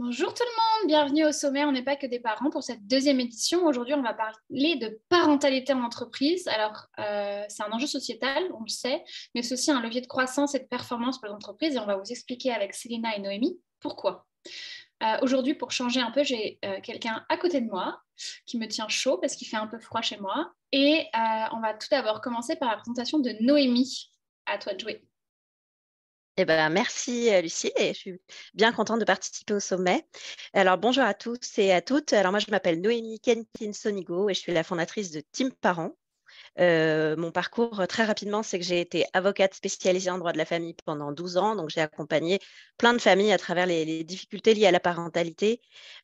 Bonjour tout le monde, bienvenue au sommet On n'est pas que des parents pour cette deuxième édition. Aujourd'hui, on va parler de parentalité en entreprise. Alors, c'est un enjeu sociétal, on le sait, mais c'est aussi un levier de croissance et de performance pour les entreprises et on va vous expliquer avec Célina et Noémie pourquoi. Aujourd'hui, pour changer un peu, j'ai quelqu'un à côté de moi qui me tient chaud parce qu'il fait un peu froid chez moi. Et on va tout d'abord commencer par la présentation de Noémie. À toi de jouer. Eh ben, merci Lucie et je suis bien contente de participer au sommet. Alors bonjour à tous et à toutes. Alors moi je m'appelle Noémie Kentin-Sonigo et je suis la fondatrice de Team Parents. Mon parcours, très rapidement, c'est que j'ai été avocate spécialisée en droit de la famille pendant 12 ans. Donc, j'ai accompagné plein de familles à travers les difficultés liées à la parentalité.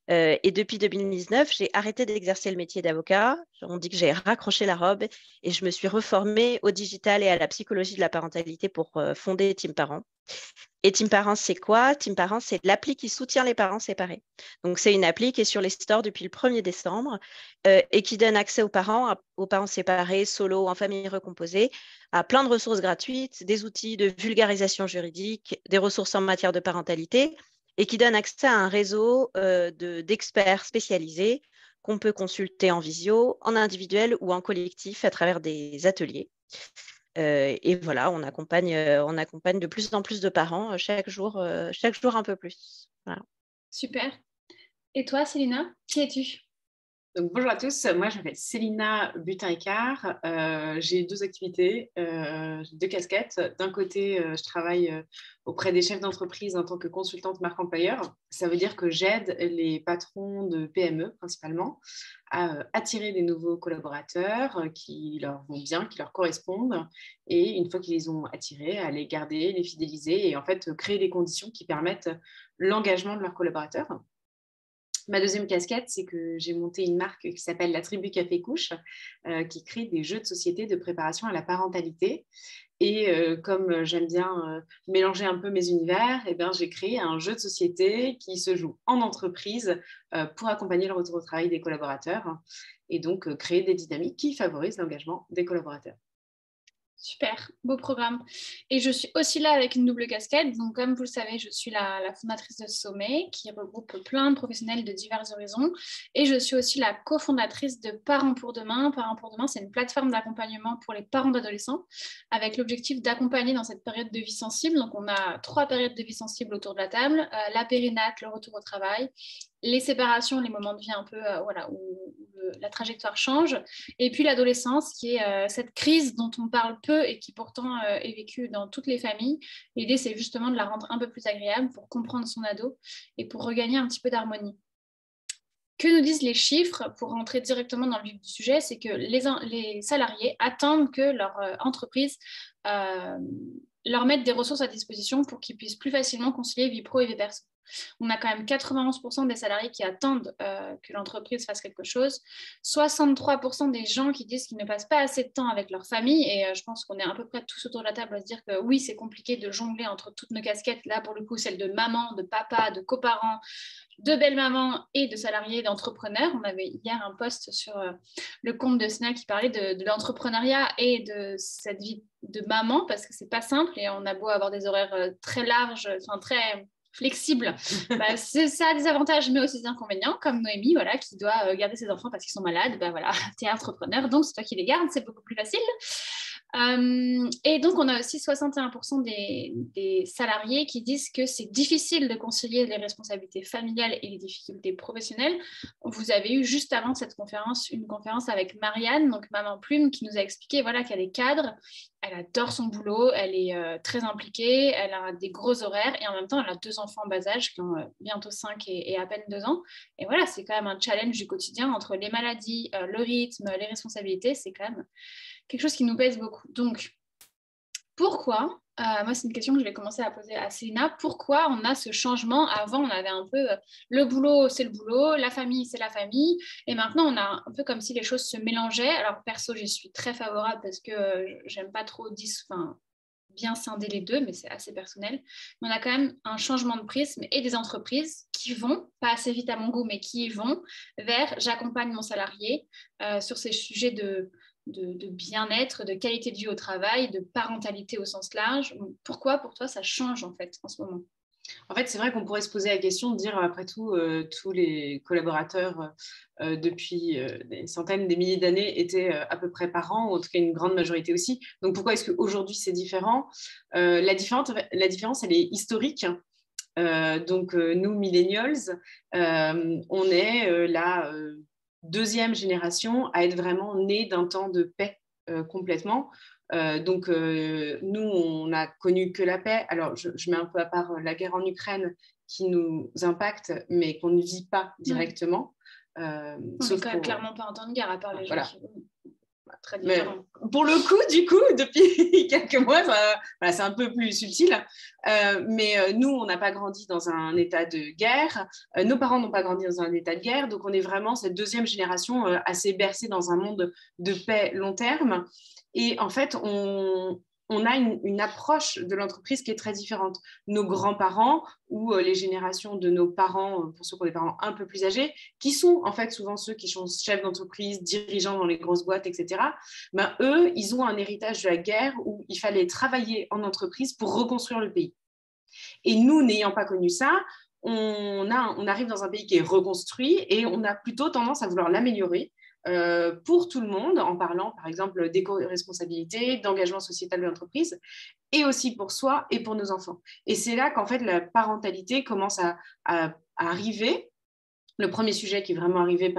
Et depuis 2019, j'ai arrêté d'exercer le métier d'avocat. On dit que j'ai raccroché la robe et je me suis reformée au digital et à la psychologie de la parentalité pour fonder Team Parents. Et Team Parents, c'est quoi? Team Parents, c'est l'appli qui soutient les parents séparés. Donc, c'est une appli qui est sur les stores depuis le 1er décembre et qui donne accès aux parents séparés, solo, en famille recomposée, à plein de ressources gratuites, des outils de vulgarisation juridique, des ressources en matière de parentalité et qui donne accès à un réseau d'experts spécialisés qu'on peut consulter en visio, en individuel ou en collectif à travers des ateliers. Et voilà, on accompagne de plus en plus de parents chaque jour un peu plus. Voilà. Super. Et toi, Célina, qui es-tu? Donc, bonjour à tous, moi je m'appelle Célina Butin-Icard. J'ai deux activités, j'ai deux casquettes. D'un côté, je travaille auprès des chefs d'entreprise en tant que consultante marque employeur. Ça veut dire que j'aide les patrons de PME principalement à attirer des nouveaux collaborateurs qui leur vont bien, qui leur correspondent. Et une fois qu'ils les ont attirés, à les garder, les fidéliser et en fait créer les conditions qui permettent l'engagement de leurs collaborateurs. Ma deuxième casquette, c'est que j'ai monté une marque qui s'appelle La Tribu Café Couche, qui crée des jeux de société de préparation à la parentalité. Et comme j'aime bien mélanger un peu mes univers, eh bien, j'ai créé un jeu de société qui se joue en entreprise pour accompagner le retour au travail des collaborateurs et donc créer des dynamiques qui favorisent l'engagement des collaborateurs. Super, beau programme. Et je suis aussi là avec une double casquette. Donc, comme vous le savez, je suis la fondatrice de Sommet, qui regroupe plein de professionnels de divers horizons. Et je suis aussi la cofondatrice de Parents pour demain. Parents pour demain, c'est une plateforme d'accompagnement pour les parents d'adolescents, avec l'objectif d'accompagner dans cette période de vie sensible. Donc, on a 3 périodes de vie sensible autour de la table. La périnate, le retour au travail, les séparations, les moments de vie un peu voilà, où la trajectoire change, et puis l'adolescence qui est cette crise dont on parle peu et qui pourtant est vécue dans toutes les familles. L'idée, c'est justement de la rendre un peu plus agréable pour comprendre son ado et pour regagner un petit peu d'harmonie. Que nous disent les chiffres pour rentrer directement dans le vif du sujet? C'est que les salariés attendent que leur entreprise euh, leur mette des ressources à disposition pour qu'ils puissent plus facilement concilier vie pro et vie perso. On a quand même 91% des salariés qui attendent que l'entreprise fasse quelque chose, 63% des gens qui disent qu'ils ne passent pas assez de temps avec leur famille, et je pense qu'on est à peu près tous autour de la table à se dire que oui, c'est compliqué de jongler entre toutes nos casquettes, là pour le coup, celle de maman, de papa, de coparents, de belle-maman et de salariés d'entrepreneurs. On avait hier un post sur le compte de Snell qui parlait de l'entrepreneuriat et de cette vie de maman, parce que c'est pas simple et on a beau avoir des horaires très larges, enfin très flexible, bah, ça a des avantages mais aussi des inconvénients, comme Noémie voilà, qui doit garder ses enfants parce qu'ils sont malades. Bah, voilà, tu es entrepreneur, donc c'est toi qui les gardes, c'est beaucoup plus facile. Et donc, on a aussi 61% des salariés qui disent que c'est difficile de concilier les responsabilités familiales et les difficultés professionnelles. Vous avez eu juste avant cette conférence, une conférence avec Marianne, donc Maman Plume, qui nous a expliqué voilà, qu'elle est cadre, elle adore son boulot, elle est très impliquée, elle a des gros horaires et en même temps, elle a 2 enfants en bas âge qui ont bientôt 5 et à peine 2 ans. Et voilà, c'est quand même un challenge du quotidien entre les maladies, le rythme, les responsabilités. C'est quand même quelque chose qui nous pèse beaucoup. Donc, pourquoi, moi c'est une question que je vais commencer à poser à Céline, pourquoi on a ce changement? Avant, on avait un peu le boulot, c'est le boulot, la famille, c'est la famille, et maintenant, on a un peu comme si les choses se mélangeaient. Alors, perso, j'y suis très favorable parce que j'aime pas trop bien scinder les deux, mais c'est assez personnel. Mais on a quand même un changement de prisme et des entreprises qui vont, pas assez vite à mon goût, mais qui vont vers j'accompagne mon salarié sur ces sujets de bien-être, de qualité de vie au travail, de parentalité au sens large. Pourquoi pour toi ça change en fait en ce moment? En fait, c'est vrai qu'on pourrait se poser la question de dire, après tout, tous les collaborateurs depuis des centaines, des milliers d'années étaient à peu près parents, ou en tout cas une grande majorité aussi. Donc pourquoi est-ce qu'aujourd'hui c'est différent? La différence, elle est historique. Donc nous, millennials, on est la deuxième génération à être vraiment née d'un temps de paix complètement. Donc, nous, on n'a connu que la paix. Alors, je mets un peu à part la guerre en Ukraine qui nous impacte, mais qu'on ne vit pas directement. On n'est quand même clairement pas en temps de guerre, à part les gens qui vont très différents. Mais pour le coup, du coup, depuis quelques mois, c'est un peu plus subtil. Mais nous, on n'a pas grandi dans un état de guerre. Nos parents n'ont pas grandi dans un état de guerre. Donc, on est vraiment cette deuxième génération assez bercée dans un monde de paix long terme. Et en fait, on a une approche de l'entreprise qui est très différente. Nos grands-parents ou les générations de nos parents, pour ceux qui ont des parents un peu plus âgés, qui sont en fait souvent ceux qui sont chefs d'entreprise, dirigeants dans les grosses boîtes, etc., ben, eux, ils ont un héritage de la guerre où il fallait travailler en entreprise pour reconstruire le pays. Et nous, n'ayant pas connu ça, on arrive dans un pays qui est reconstruit et on a plutôt tendance à vouloir l'améliorer pour tout le monde, en parlant par exemple d'éco-responsabilité, d'engagement sociétal de l'entreprise, et aussi pour soi et pour nos enfants. Et c'est là qu'en fait la parentalité commence à arriver. Le premier sujet qui est vraiment arrivé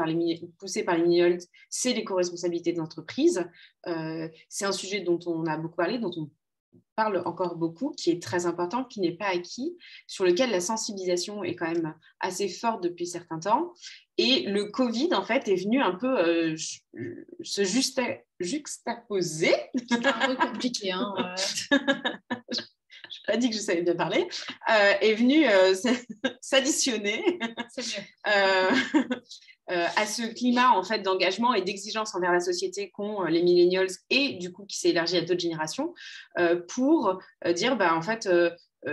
poussé par les millennials, c'est l'éco-responsabilité de l'entreprise. C'est un sujet dont on a beaucoup parlé, dont on parle encore beaucoup, qui est très important, qui n'est pas acquis, sur lequel la sensibilisation est quand même assez forte depuis certains temps. Et le Covid, en fait, est venu un peu se juxtaposer. C'est un peu compliqué, hein. Je n'ai pas dit que je savais bien parler. Est venu s'additionner à ce climat en fait d'engagement et d'exigence envers la société qu'ont les millennials et du coup qui s'est élargi à d'autres générations pour dire en fait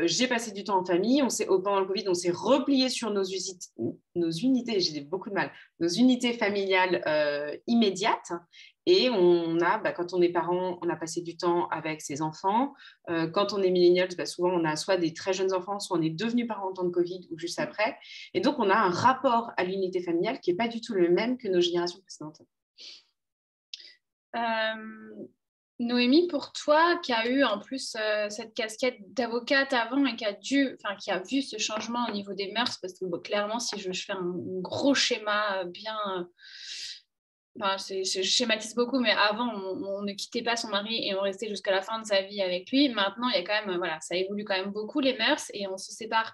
j'ai passé du temps en famille, pendant le Covid on s'est replié sur nos unités, j'ai beaucoup de mal, nos unités familiales immédiates. Et quand on est parent, on a passé du temps avec ses enfants. Quand on est millennials, souvent on a soit des très jeunes enfants, soit on est devenu parent en temps de Covid ou juste après. Et donc on a un rapport à l'unité familiale qui n'est pas du tout le même que nos générations précédentes. Noémie, pour toi, qui a eu en plus cette casquette d'avocate avant et qui a vu ce changement au niveau des mœurs, parce que clairement, si je fais un gros schéma bien... je schématise beaucoup, mais avant, on ne quittait pas son mari et on restait jusqu'à la fin de sa vie avec lui. Maintenant, il y a quand même, ça évolue quand même beaucoup les mœurs et on se sépare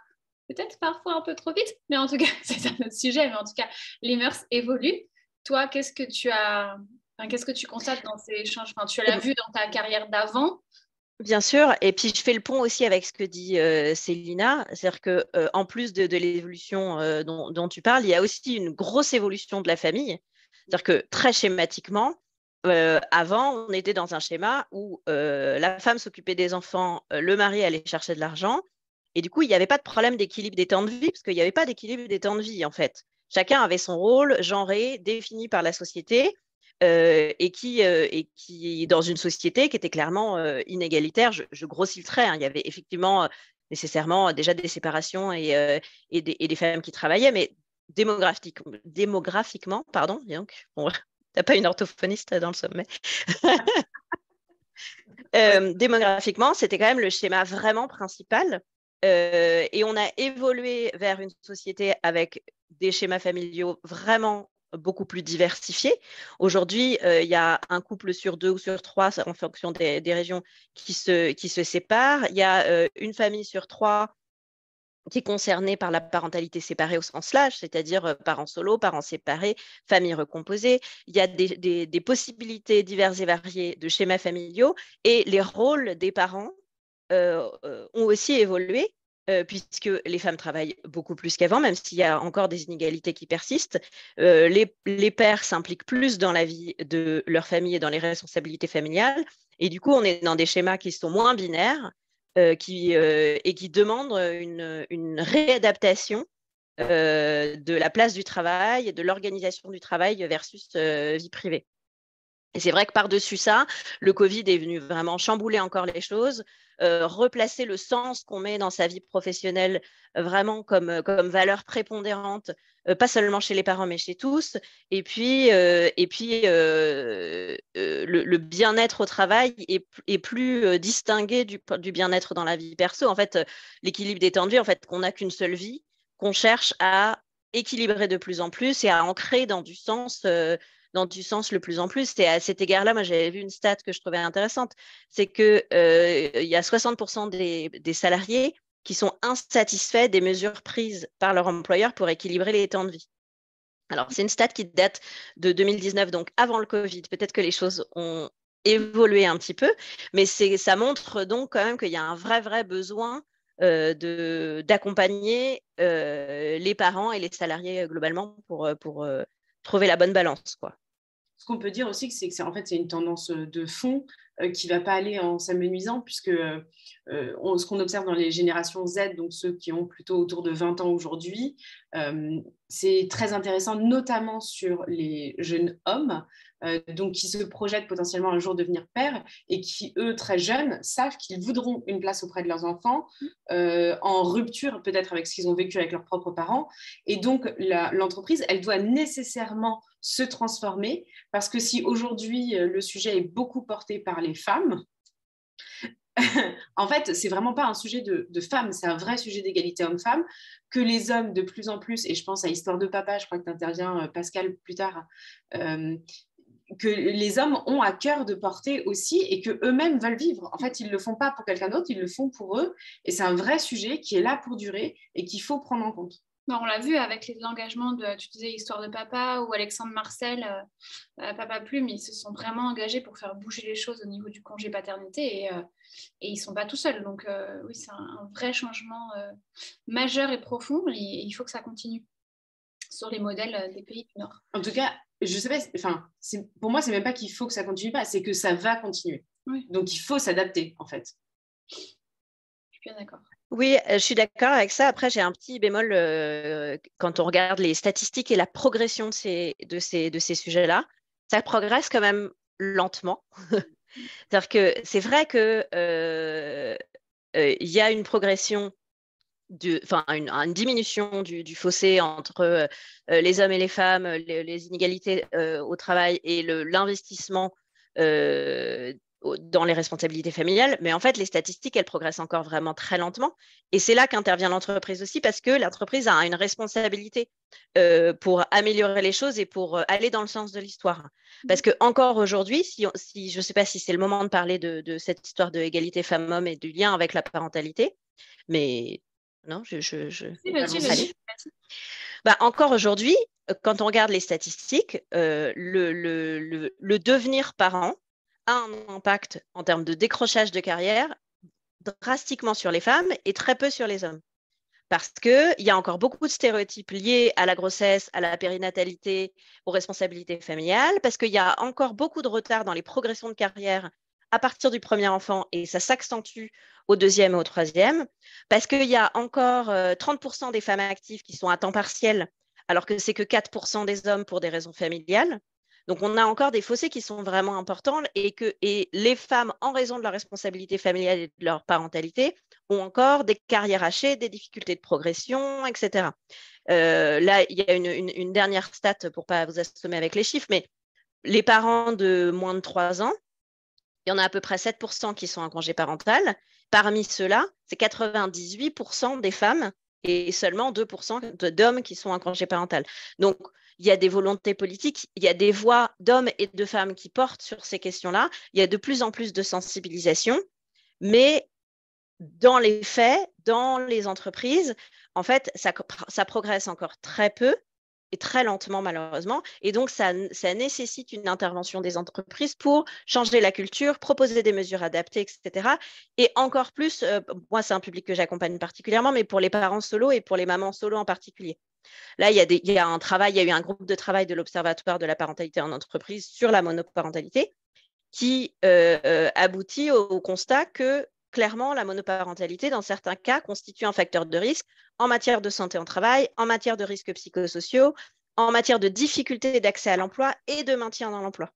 peut-être parfois un peu trop vite, mais en tout cas, c'est un autre sujet, mais en tout cas, les mœurs évoluent. Toi, qu'est-ce que tu constates dans ces changements? Tu l'as vu dans ta carrière d'avant? Bien sûr, et puis je fais le pont aussi avec ce que dit Célina, c'est-à-dire qu'en plus de l'évolution dont tu parles, il y a aussi une grosse évolution de la famille. C'est-à-dire que très schématiquement, avant, on était dans un schéma où la femme s'occupait des enfants, le mari allait chercher de l'argent, et du coup, il n'y avait pas de problème d'équilibre des temps de vie, parce qu'il n'y avait pas d'équilibre des temps de vie, en fait. Chacun avait son rôle genré, défini par la société, et qui, dans une société qui était clairement inégalitaire, je grossis le trait, hein. Il y avait effectivement nécessairement déjà des séparations et des femmes qui travaillaient, mais démographiquement, pardon, donc, bon, t'as pas une orthophoniste dans le sommet. Démographiquement, c'était quand même le schéma vraiment principal. Et on a évolué vers une société avec des schémas familiaux vraiment beaucoup plus diversifiés. Aujourd'hui, il y a un couple sur 2 ou sur 3, en fonction des régions, qui se séparent. Il y a une famille sur 3 qui est concernée par la parentalité séparée au sens large, c'est-à-dire parents solo, parents séparés, famille recomposée. Il y a des possibilités diverses et variées de schémas familiaux et les rôles des parents ont aussi évolué. Puisque les femmes travaillent beaucoup plus qu'avant, même s'il y a encore des inégalités qui persistent. Les pères s'impliquent plus dans la vie de leur famille et dans les responsabilités familiales. Et du coup, on est dans des schémas qui sont moins binaires et qui demandent une réadaptation de la place du travail et de l'organisation du travail versus vie privée. Et c'est vrai que par-dessus ça, le Covid est venu vraiment chambouler encore les choses. replacer le sens qu'on met dans sa vie professionnelle vraiment comme valeur prépondérante, pas seulement chez les parents, mais chez tous. Et puis le bien-être au travail est plus distingué du bien-être dans la vie perso. En fait, l'équilibre des temps de vie, en fait, qu'on n'a qu'une seule vie, qu'on cherche à équilibrer de plus en plus et à ancrer dans du sens le plus en plus. Et à cet égard-là, moi, j'avais vu une stat que je trouvais intéressante, c'est qu'il y a 60% des salariés qui sont insatisfaits des mesures prises par leur employeur pour équilibrer les temps de vie. Alors, c'est une stat qui date de 2019, donc avant le Covid. Peut-être que les choses ont évolué un petit peu, mais ça montre donc quand même qu'il y a un vrai besoin d'accompagner les parents et les salariés globalement pour trouver la bonne balance, quoi. Ce qu'on peut dire aussi, c'est que en fait, c'est une tendance de fond qui ne va pas aller en s'amenuisant, puisque ce qu'on observe dans les générations Z, donc ceux qui ont plutôt autour de 20 ans aujourd'hui, c'est très intéressant, notamment sur les jeunes hommes, donc qui se projettent potentiellement un jour devenir pères et qui, eux, très jeunes, savent qu'ils voudront une place auprès de leurs enfants, en rupture peut-être avec ce qu'ils ont vécu avec leurs propres parents. Et donc, l'entreprise, elle doit nécessairement se transformer, parce que si aujourd'hui le sujet est beaucoup porté par les femmes, en fait, c'est vraiment pas un sujet de femmes, c'est un vrai sujet d'égalité homme-femme, que les hommes de plus en plus, et je pense à Histoire de Papa, je crois que tu interviens, Pascal, plus tard, que les hommes ont à cœur de porter aussi et qu'eux-mêmes veulent vivre. En fait, ils ne le font pas pour quelqu'un d'autre, ils le font pour eux, et c'est un vrai sujet qui est là pour durer et qu'il faut prendre en compte. On l'a vu avec l'engagement de, tu disais, Histoire de Papa ou Alexandre Marcel, Papa Plume, ils se sont vraiment engagés pour faire bouger les choses au niveau du congé paternité et ils ne sont pas tout seuls. Donc oui, c'est un vrai changement majeur et profond et il faut que ça continue sur les modèles des pays du Nord. En tout cas, je sais pas, pour moi, c'est même pas qu'il faut que ça continue pas, c'est que ça va continuer. Oui. Donc il faut s'adapter, en fait. Je suis bien d'accord. Oui, je suis d'accord avec ça. Après, j'ai un petit bémol quand on regarde les statistiques et la progression de ces sujets-là. Ça progresse quand même lentement. C'est-à-dire que c'est vrai qu'il y a une progression, une diminution du fossé entre les hommes et les femmes, les inégalités au travail et l'investissement dans les responsabilités familiales, mais en fait, les statistiques, elles progressent encore vraiment très lentement. Et c'est là qu'intervient l'entreprise aussi, parce que l'entreprise a une responsabilité pour améliorer les choses et pour aller dans le sens de l'histoire. Parce que encore aujourd'hui, si je ne sais pas si c'est le moment de parler de cette histoire de égalité femmes-hommes et du lien avec la parentalité, mais non, Vas-y. Bah, encore aujourd'hui, quand on regarde les statistiques, le devenir parent a un impact en termes de décrochage de carrière drastiquement sur les femmes et très peu sur les hommes. Parce qu'il y a encore beaucoup de stéréotypes liés à la grossesse, à la périnatalité, aux responsabilités familiales, parce qu'il y a encore beaucoup de retard dans les progressions de carrière à partir du premier enfant et ça s'accentue au deuxième et au troisième, parce qu'il y a encore 30% des femmes actives qui sont à temps partiel, alors que c'est que 4% des hommes pour des raisons familiales. Donc, on a encore des fossés qui sont vraiment importants et les femmes, en raison de leur responsabilité familiale et de leur parentalité, ont encore des carrières hachées, des difficultés de progression, etc. Là, il y a une dernière stat pour ne pas vous assommer avec les chiffres, mais les parents de moins de 3 ans, il y en a à peu près 7% qui sont en congé parental. Parmi ceux-là, c'est 98% des femmes et seulement 2% d'hommes qui sont en congé parental. Donc, il y a des volontés politiques, il y a des voix d'hommes et de femmes qui portent sur ces questions-là. Il y a de plus en plus de sensibilisation, mais dans les faits, dans les entreprises, en fait, ça progresse encore très peu et très lentement malheureusement. Et donc, ça nécessite une intervention des entreprises pour changer la culture, proposer des mesures adaptées, etc. Et encore plus, moi, c'est un public que j'accompagne particulièrement, mais pour les parents solo et pour les mamans solo en particulier. Là, il y a eu un groupe de travail de l'Observatoire de la parentalité en entreprise sur la monoparentalité qui aboutit au constat que clairement, la monoparentalité, dans certains cas, constitue un facteur de risque en matière de santé au travail, en matière de risques psychosociaux, en matière de difficulté d'accès à l'emploi et de maintien dans l'emploi.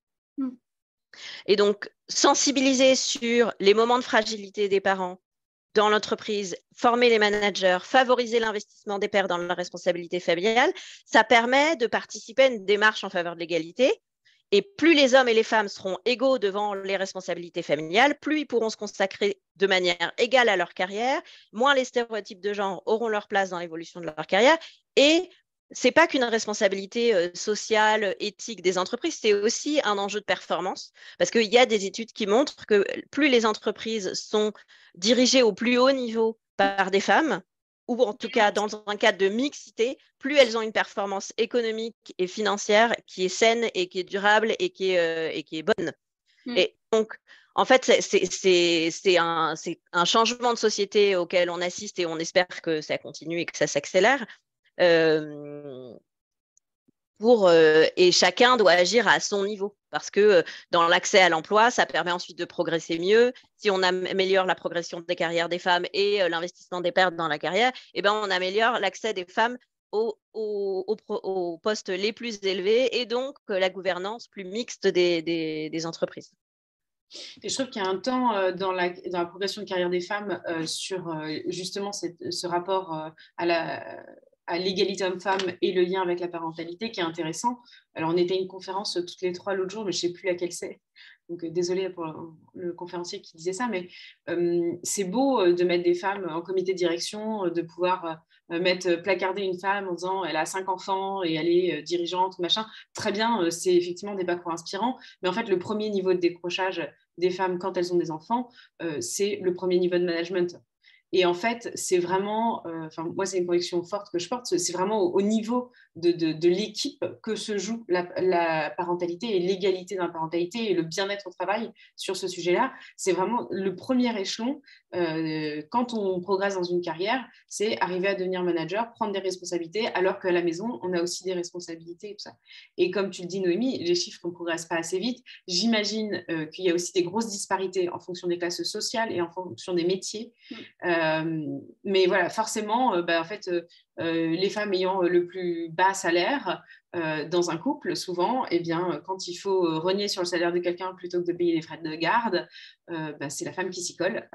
Et donc, sensibiliser sur les moments de fragilité des parents dans l'entreprise, former les managers, favoriser l'investissement des pères dans la responsabilité familiale, ça permet de participer à une démarche en faveur de l'égalité. Et plus les hommes et les femmes seront égaux devant les responsabilités familiales, plus ils pourront se consacrer de manière égale à leur carrière, moins les stéréotypes de genre auront leur place dans l'évolution de leur carrière. Et ce n'est pas qu'une responsabilité sociale, éthique des entreprises, c'est aussi un enjeu de performance. Parce qu'il y a des études qui montrent que plus les entreprises sont dirigées au plus haut niveau par des femmes, ou en tout cas dans un cadre de mixité, plus elles ont une performance économique et financière qui est saine et qui est durable et qui est bonne. Et donc, en fait, c'est un changement de société auquel on assiste et on espère que ça continue et que ça s'accélère. Et chacun doit agir à son niveau parce que dans l'accès à l'emploi, ça permet ensuite de progresser mieux. Si on améliore la progression des carrières des femmes et l'investissement des pères dans la carrière, eh ben, on améliore l'accès des femmes aux postes les plus élevés et donc la gouvernance plus mixte des entreprises. Et je trouve qu'il y a un temps dans la progression de carrière des femmes sur justement ce rapport à l'égalité homme-femme et le lien avec la parentalité qui est intéressant. Alors, on était à une conférence toutes les trois l'autre jour, mais je ne sais plus laquelle c'est. Donc, désolée pour le conférencier qui disait ça, mais c'est beau de mettre des femmes en comité de direction, de pouvoir placarder une femme en disant elle a 5 enfants et elle est dirigeante, machin. Très bien, c'est effectivement des parcours inspirants, mais en fait, le premier niveau de décrochage des femmes quand elles ont des enfants, c'est le premier niveau de management. Et en fait, c'est vraiment, moi, c'est une conviction forte que je porte, c'est vraiment au niveau de l'équipe que se joue la parentalité et l'égalité dans la parentalité et le bien-être au travail sur ce sujet-là. C'est vraiment le premier échelon quand on progresse dans une carrière, c'est arriver à devenir manager, prendre des responsabilités, alors qu'à la maison, on a aussi des responsabilités et tout ça. Et comme tu le dis, Noémie, les chiffres ne progressent pas assez vite. J'imagine qu'il y a aussi des grosses disparités en fonction des classes sociales et en fonction des métiers. Mais voilà, forcément, en fait, les femmes ayant le plus bas salaire dans un couple, souvent, eh bien, quand il faut rogner sur le salaire de quelqu'un plutôt que de payer les frais de garde, c'est la femme qui s'y colle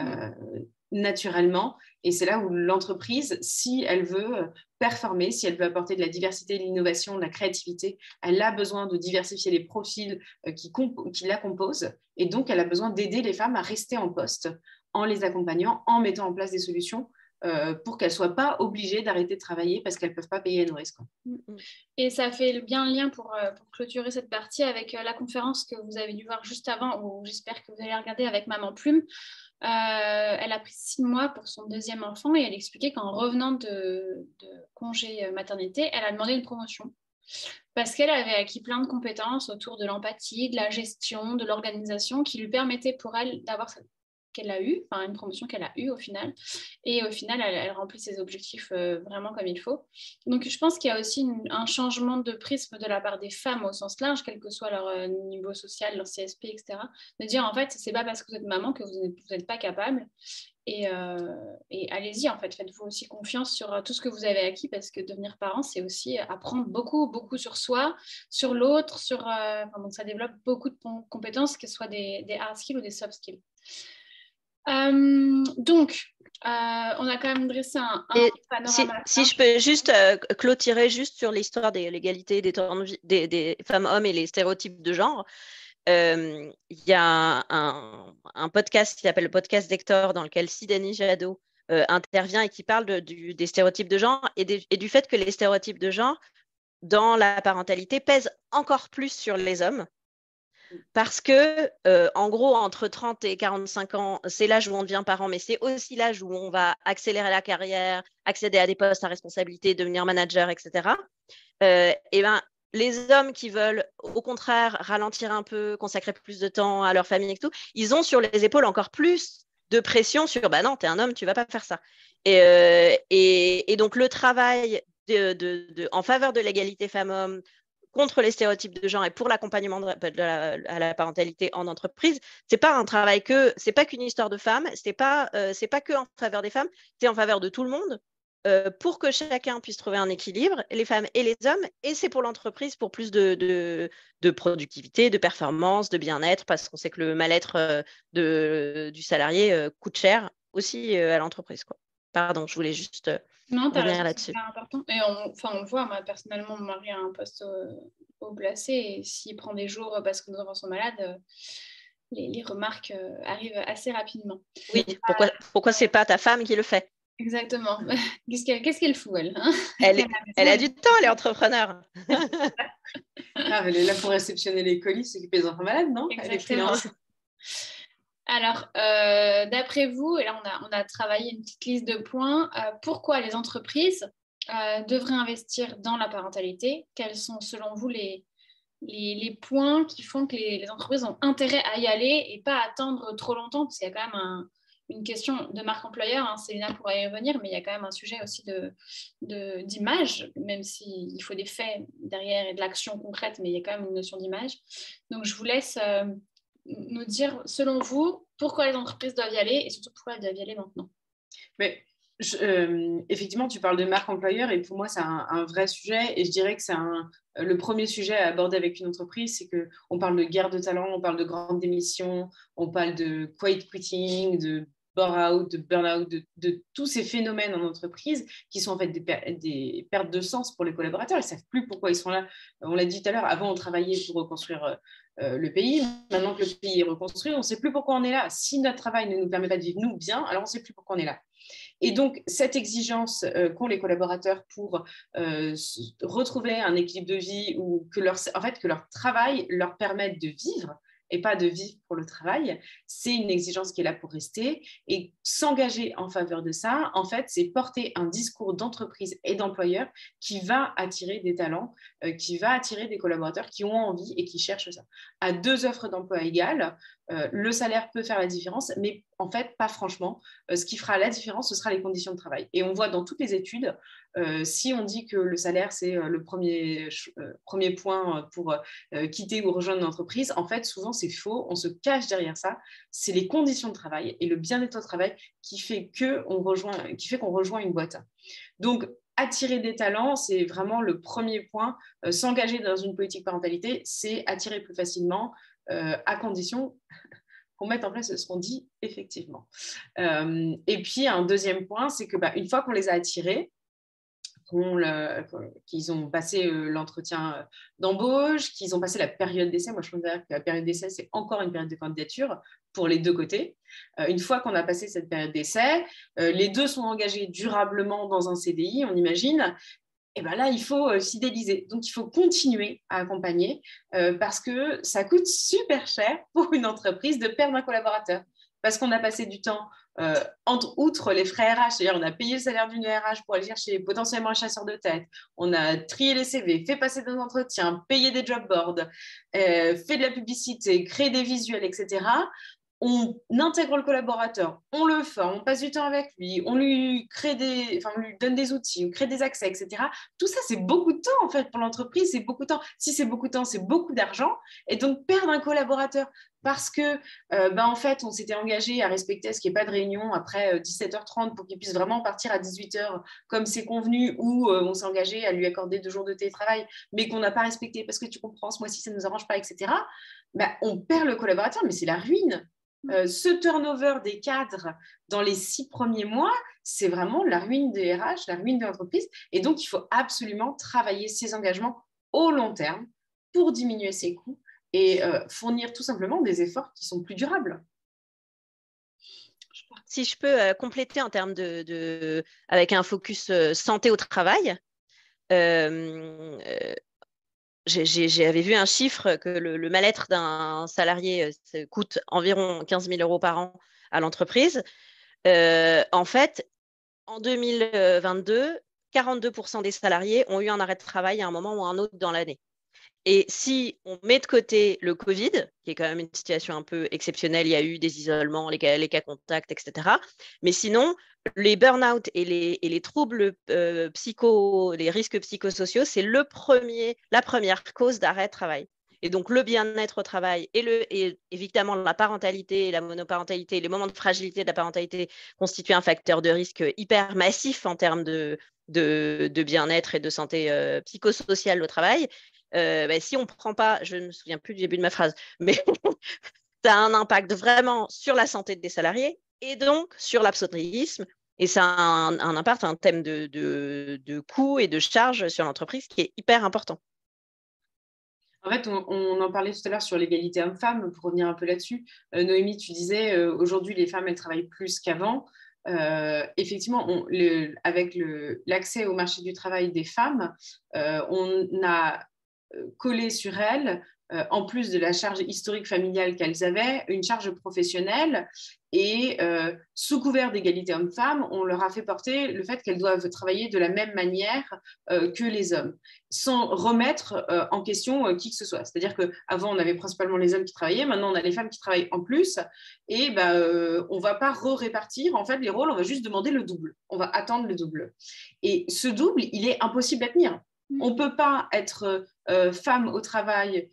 naturellement. Et c'est là où l'entreprise, si elle veut performer, si elle veut apporter de la diversité, de l'innovation, de la créativité, elle a besoin de diversifier les profils qui la composent. Et donc, elle a besoin d'aider les femmes à rester en poste en les accompagnant, en mettant en place des solutions pour qu'elles ne soient pas obligées d'arrêter de travailler parce qu'elles ne peuvent pas payer les nourrices. Et ça fait bien le lien pour clôturer cette partie avec la conférence que vous avez dû voir juste avant, ou j'espère que vous allez regarder avec Maman Plume. Elle a pris 6 mois pour son deuxième enfant et elle expliquait qu'en revenant de congé maternité, elle a demandé une promotion parce qu'elle avait acquis plein de compétences autour de l'empathie, de la gestion, de l'organisation qui lui permettaient pour elle d'avoir cette qu'elle a eu, enfin une promotion qu'elle a eue au final, et au final elle remplit ses objectifs vraiment comme il faut. Donc je pense qu'il y a aussi un changement de prisme de la part des femmes au sens large, quel que soit leur niveau social, leur CSP, etc. De dire en fait c'est pas parce que vous êtes maman que vous n'êtes pas capable, et allez-y en fait, faites-vous aussi confiance sur tout ce que vous avez acquis, parce que devenir parent c'est aussi apprendre beaucoup sur soi, sur l'autre, donc ça développe beaucoup de compétences, que ce soit des hard skills ou des soft skills. Donc, on a quand même dressé un panorama. Si je peux juste clôturer juste sur l'histoire de l'égalité des femmes-hommes et les stéréotypes de genre. Il y a un podcast qui s'appelle le podcast d'Hector, dans lequel Sidonie Jadot intervient et qui parle des stéréotypes de genre et du fait que les stéréotypes de genre dans la parentalité pèsent encore plus sur les hommes. Parce que, en gros, entre 30 et 45 ans, c'est l'âge où on devient parent, mais c'est aussi l'âge où on va accélérer la carrière, accéder à des postes à responsabilité, devenir manager, etc. Et ben, les hommes qui veulent, au contraire, ralentir un peu, consacrer plus de temps à leur famille et tout, ils ont sur les épaules encore plus de pression sur « bah non, t'es un homme, tu vas pas faire ça ». Et donc, le travail en faveur de l'égalité femmes-hommes, contre les stéréotypes de genre et pour l'accompagnement à la parentalité en entreprise, c'est pas un travail c'est pas qu'une histoire de femmes, c'est pas que en faveur des femmes, c'est en faveur de tout le monde. pour que chacun puisse trouver un équilibre, les femmes et les hommes, et c'est pour l'entreprise pour plus de productivité, de performance, de bien-être, parce qu'on sait que le mal-être du salarié coûte cher aussi à l'entreprise, quoi. Pardon, je voulais juste Non, tu as revenir raison, c'est là-dessus. super important. Et on le voit, moi personnellement, mon mari a un poste au placé et s'il prend des jours parce que nos enfants sont malades, les remarques arrivent assez rapidement. Oui, pourquoi c'est pas ta femme qui le fait? Exactement. Qu'est-ce qu'elle fout, elle, hein? Elle a du temps, elle est entrepreneur. Elle est là pour réceptionner les colis, s'occuper des enfants malades, non? Elle est Exactement. freelance. Alors, d'après vous, et là on a travaillé une petite liste de points, pourquoi les entreprises devraient investir dans la parentalité? Quels sont selon vous les points qui font que les entreprises ont intérêt à y aller et pas attendre trop longtemps? Parce qu'il y a quand même une question de marque employeur, hein, Céline pourra y revenir, mais il y a quand même un sujet aussi d'image, même s'il faut des faits derrière et de l'action concrète, mais il y a quand même une notion d'image. Donc, je vous laisse nous dire, selon vous, pourquoi les entreprises doivent y aller et surtout pourquoi elles doivent y aller maintenant. Mais effectivement, tu parles de marque employeur et pour moi, c'est un vrai sujet et je dirais que c'est le premier sujet à aborder avec une entreprise, c'est qu'on parle de guerre de talent, on parle de grande démission, on parle de quiet quitting, de bore-out, de burn-out, de tous ces phénomènes en entreprise qui sont en fait des pertes de sens pour les collaborateurs. Ils ne savent plus pourquoi ils sont là. On l'a dit tout à l'heure, avant on travaillait pour reconstruire le pays. Maintenant que le pays est reconstruit, on ne sait plus pourquoi on est là. Si notre travail ne nous permet pas de vivre nous bien, alors on ne sait plus pourquoi on est là. Et donc, cette exigence qu'ont les collaborateurs pour retrouver un équilibre de vie ou que leur travail leur permette de vivre et pas de vivre pour le travail, c'est une exigence qui est là pour rester. Et s'engager en faveur de ça, en fait, c'est porter un discours d'entreprise et d'employeur qui va attirer des talents, qui va attirer des collaborateurs qui ont envie et qui cherchent ça. À 2 offres d'emploi égales, le salaire peut faire la différence, mais en fait, pas franchement. Ce qui fera la différence, ce sera les conditions de travail. Et on voit dans toutes les études, si on dit que le salaire, c'est le premier point pour quitter ou rejoindre une entreprise, en fait, souvent, c'est faux. On se cache derrière ça. C'est les conditions de travail et le bien-être au travail qui fait qu'on rejoint une boîte. Donc, attirer des talents, c'est vraiment le premier point. S'engager dans une politique parentalité, c'est attirer plus facilement, à condition qu'on mette en place ce qu'on dit effectivement. Et puis, un deuxième point, c'est que une fois qu'on les a attirés, qu'ils ont passé l'entretien d'embauche, qu'ils ont passé la période d'essai. Moi, je considère que la période d'essai, c'est encore une période de candidature pour les deux côtés. Une fois qu'on a passé cette période d'essai, les deux sont engagés durablement dans un CDI, on imagine. Et bien là, il faut fidéliser. Donc, il faut continuer à accompagner parce que ça coûte super cher pour une entreprise de perdre un collaborateur. Parce qu'on a passé du temps, outre les frais RH, c'est-à-dire on a payé le salaire d'une RH pour aller chercher potentiellement un chasseur de tête, on a trié les CV, fait passer des entretiens, payé des job boards, fait de la publicité, créé des visuels, etc. On intègre le collaborateur, on le forme, on passe du temps avec lui, on lui donne des outils, on crée des accès, etc. Tout ça, c'est beaucoup de temps en fait pour l'entreprise, c'est beaucoup de temps. Si c'est beaucoup de temps, c'est beaucoup d'argent. Et donc perdre un collaborateur parce que en fait, on s'était engagé à respecter ce qu'il n'y ait pas de réunion après 17h30 pour qu'il puisse vraiment partir à 18h comme c'est convenu, ou on s'est engagé à lui accorder 2 jours de télétravail, mais qu'on n'a pas respecté parce que tu comprends, ce mois-ci, ça ne nous arrange pas, etc. On perd le collaborateur, mais c'est la ruine. Ce turnover des cadres dans les 6 premiers mois, c'est vraiment la ruine des RH, la ruine de l'entreprise. Et donc, il faut absolument travailler ses engagements au long terme pour diminuer ses coûts et fournir tout simplement des efforts qui sont plus durables. Si je peux compléter en termes avec un focus santé au travail, j'avais vu un chiffre que le mal-être d'un salarié coûte environ 15 000 € par an à l'entreprise. En fait, en 2022, 42% des salariés ont eu un arrêt de travail à un moment ou à un autre dans l'année. Et si on met de côté le Covid, qui est quand même une situation un peu exceptionnelle, il y a eu des isolements, les cas contacts, etc. Mais sinon, les burn-out et les troubles les risques psychosociaux, c'est la première cause d'arrêt de travail. Et donc, le bien-être au travail et évidemment la parentalité, la monoparentalité, les moments de fragilité de la parentalité constituent un facteur de risque hyper massif en termes de bien-être et de santé psychosociale au travail. Si on ne prend pas, je ne me souviens plus du début de ma phrase, mais ça a un impact vraiment sur la santé des salariés et donc sur l'absentéisme. Et ça a un impact, un thème de coût et de charge sur l'entreprise qui est hyper important. En fait, on en parlait tout à l'heure sur l'égalité homme-femme, pour revenir un peu là-dessus. Noémie, tu disais, aujourd'hui, les femmes, elles travaillent plus qu'avant. Effectivement, avec l'accès au marché du travail des femmes, on a collé sur elles, en plus de la charge historique familiale qu'elles avaient, une charge professionnelle. Et sous couvert d'égalité homme-femme, on leur a fait porter le fait qu'elles doivent travailler de la même manière que les hommes, sans remettre en question qui que ce soit. C'est-à-dire qu'avant, on avait principalement les hommes qui travaillaient, maintenant, on a les femmes qui travaillent en plus, et on ne va pas répartir en fait, les rôles, on va juste demander le double, on va attendre le double. Et ce double, il est impossible à tenir. On ne peut pas être femme au travail